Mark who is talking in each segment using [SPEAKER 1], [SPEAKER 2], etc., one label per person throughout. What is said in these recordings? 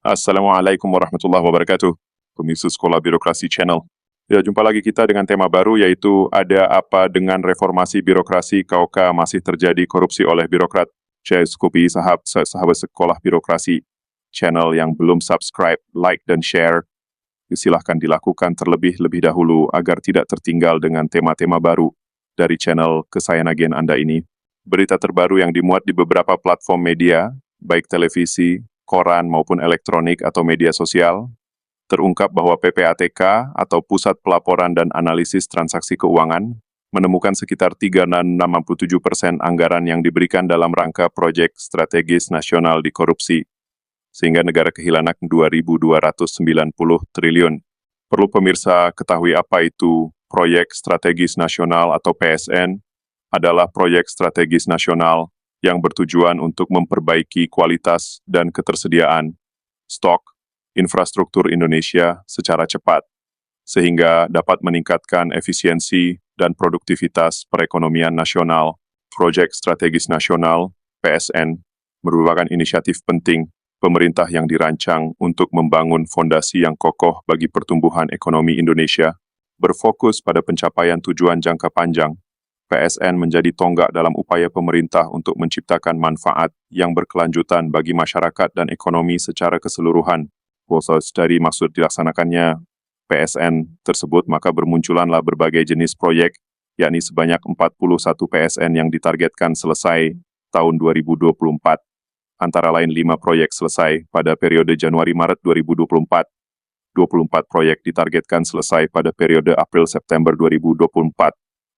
[SPEAKER 1] Assalamualaikum warahmatullahi wabarakatuh. Pemirsa Sekolah Birokrasi Channel. Ya, jumpa lagi kita dengan tema baru yaitu ada apa dengan reformasi birokrasi kaukah masih terjadi korupsi oleh birokrat. Saya Skupi, sahabat Sekolah Birokrasi Channel yang belum subscribe, like, dan share. Silahkan dilakukan terlebih dahulu agar tidak tertinggal dengan tema-tema baru dari channel kesayangan Anda ini. Berita terbaru yang dimuat di beberapa platform media, baik televisi, koran maupun elektronik atau media sosial, terungkap bahwa PPATK atau Pusat Pelaporan dan Analisis Transaksi Keuangan menemukan sekitar 3,67% anggaran yang diberikan dalam rangka proyek strategis nasional dikorupsi, sehingga negara kehilangan 2.290 triliun. Perlu pemirsa ketahui apa itu proyek strategis nasional atau PSN, adalah proyek strategis nasional yang bertujuan untuk memperbaiki kualitas dan ketersediaan stok infrastruktur Indonesia secara cepat, sehingga dapat meningkatkan efisiensi dan produktivitas perekonomian nasional. Proyek strategis nasional, PSN, merupakan inisiatif penting pemerintah yang dirancang untuk membangun fondasi yang kokoh bagi pertumbuhan ekonomi Indonesia, berfokus pada pencapaian tujuan jangka panjang. PSN menjadi tonggak dalam upaya pemerintah untuk menciptakan manfaat yang berkelanjutan bagi masyarakat dan ekonomi secara keseluruhan. Khusus dari maksud dilaksanakannya PSN tersebut, maka bermunculanlah berbagai jenis proyek, yakni sebanyak 41 PSN yang ditargetkan selesai tahun 2024. Antara lain 5 proyek selesai pada periode Januari-Maret 2024, 24 proyek ditargetkan selesai pada periode April-September 2024,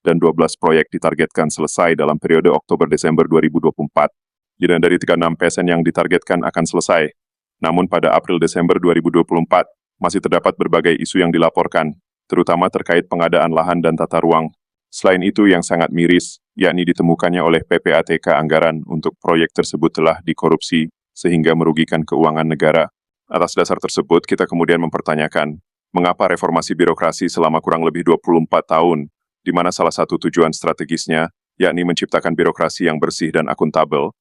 [SPEAKER 1] dan 12 proyek ditargetkan selesai dalam periode Oktober-Desember 2024. Dan dari 36 PSN yang ditargetkan akan selesai. Namun pada April-Desember 2024, masih terdapat berbagai isu yang dilaporkan, terutama terkait pengadaan lahan dan tata ruang. Selain itu yang sangat miris, yakni ditemukannya oleh PPATK anggaran untuk proyek tersebut telah dikorupsi, sehingga merugikan keuangan negara. Atas dasar tersebut, kita kemudian mempertanyakan, mengapa reformasi birokrasi selama kurang lebih 24 tahun, di mana salah satu tujuan strategisnya, yakni menciptakan birokrasi yang bersih dan akuntabel,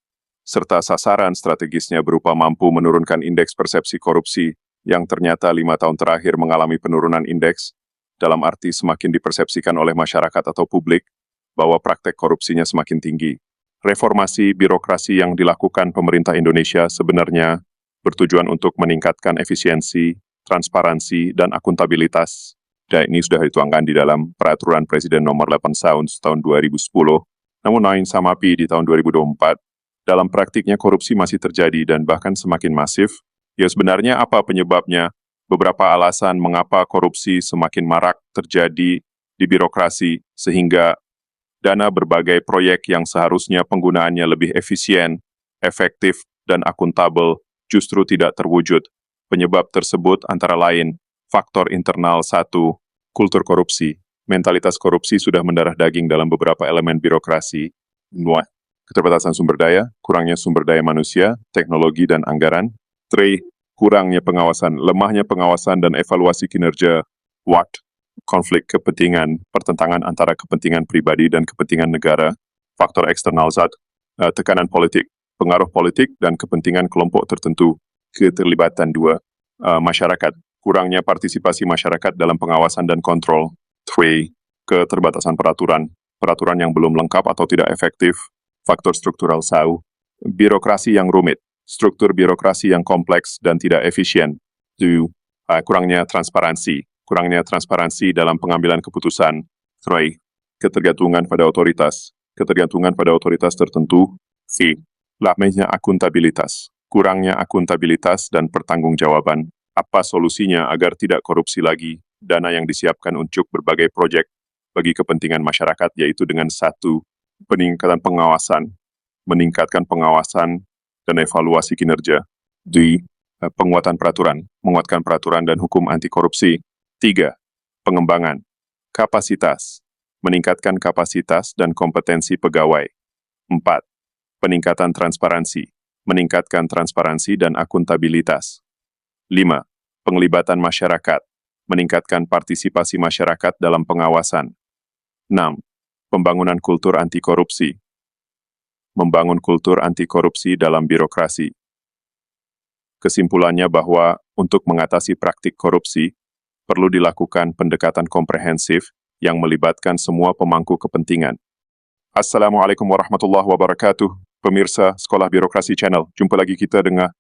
[SPEAKER 1] serta sasaran strategisnya berupa mampu menurunkan indeks persepsi korupsi, yang ternyata 5 tahun terakhir mengalami penurunan indeks, dalam arti semakin dipersepsikan oleh masyarakat atau publik, bahwa praktek korupsinya semakin tinggi. Reformasi birokrasi yang dilakukan pemerintah Indonesia sebenarnya bertujuan untuk meningkatkan efisiensi, transparansi, dan akuntabilitas. Dan ini sudah dituangkan di dalam Peraturan Presiden Nomor 8 tahun 2010. Namun lain samapi di tahun 2024, dalam praktiknya korupsi masih terjadi dan bahkan semakin masif. Ya sebenarnya apa penyebabnya? Beberapa alasan mengapa korupsi semakin marak terjadi di birokrasi, sehingga dana berbagai proyek yang seharusnya penggunaannya lebih efisien, efektif, dan akuntabel justru tidak terwujud. Penyebab tersebut antara lain, faktor internal 1, kultur korupsi. Mentalitas korupsi sudah mendarah daging dalam beberapa elemen birokrasi. 2, keterbatasan sumber daya, kurangnya sumber daya manusia, teknologi, dan anggaran. 3, kurangnya pengawasan, lemahnya pengawasan dan evaluasi kinerja. 4, konflik kepentingan, pertentangan antara kepentingan pribadi dan kepentingan negara. Faktor eksternal 1, tekanan politik, pengaruh politik dan kepentingan kelompok tertentu. Keterlibatan 2, masyarakat, kurangnya partisipasi masyarakat dalam pengawasan dan kontrol. 3, keterbatasan peraturan, peraturan yang belum lengkap atau tidak efektif. Faktor struktural 1, birokrasi yang rumit, struktur birokrasi yang kompleks dan tidak efisien. 2, kurangnya transparansi dalam pengambilan keputusan. 3, ketergantungan pada otoritas tertentu. 4, lamanya akuntabilitas, kurangnya akuntabilitas dan pertanggungjawaban. Apa solusinya agar tidak korupsi lagi? Dana yang disiapkan untuk berbagai proyek bagi kepentingan masyarakat, yaitu dengan 1, meningkatkan pengawasan dan evaluasi kinerja. 2, menguatkan peraturan dan hukum anti korupsi. 3, pengembangan kapasitas, meningkatkan kapasitas dan kompetensi pegawai. 4, peningkatan transparansi, meningkatkan transparansi dan akuntabilitas. 5, penglibatan masyarakat, meningkatkan partisipasi masyarakat dalam pengawasan. 6, pembangunan kultur anti korupsi, membangun kultur anti korupsi dalam birokrasi. Kesimpulannya bahwa untuk mengatasi praktik korupsi, perlu dilakukan pendekatan komprehensif yang melibatkan semua pemangku kepentingan. Assalamualaikum warahmatullahi wabarakatuh. Pemirsa Sekolah Birokrasi Channel, jumpa lagi kita dengan